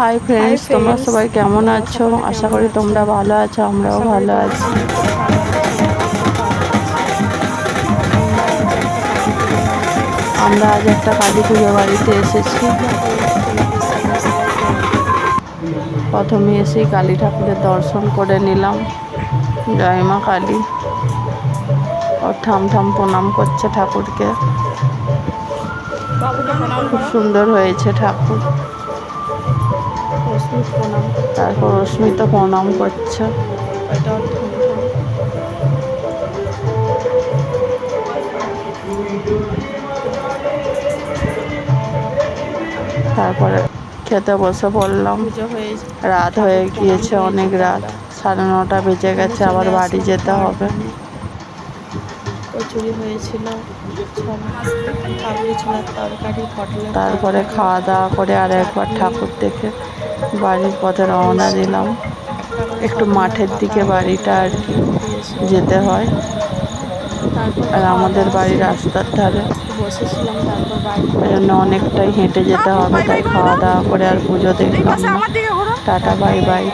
Hi friends, তোমরা সবাই কেমন আছো? আশা করি তোমরা ভালো আছো, আমরাও ভালো আছি। আমরা আজ একটা কালী পুজো বাড়িতে এসেছি। প্রথমে এসেই কালী ঠাকুরের দর্শন করে নিলাম। জয় মা কালী। ও ঠাম ঠাম প্রণাম করছে ঠাকুরকে। খুব সুন্দর হয়েছে ঠাকুর। তারপর অস্মিতা প্রণাম করছে। তারপরে খেতে বসে পড়লাম। রাত হয়ে গিয়েছে, অনেক রাত, 9:30 বেজে গেছে, আবার বাড়ি যেতে হবে। কচুরি হয়েছিল, কাবলি ছোলার তরকারি, পটলের তারপরে খাওয়া দাওয়া করে আর একবার ঠাকুর দেখে বাড়ির পথে রওনা দিলাম। একটু মাঠের দিকে বাড়িটা আর কি যেতে হয়, আর আমাদের বাড়ি রাস্তার ধারে, বসেছিলাম। তারপর বাড়ি ওই জন্য অনেকটাই হেঁটে যেতে হবে। তাই খাওয়া দাওয়া করে আর পুজো দেখলাম না। Tata, bye bye.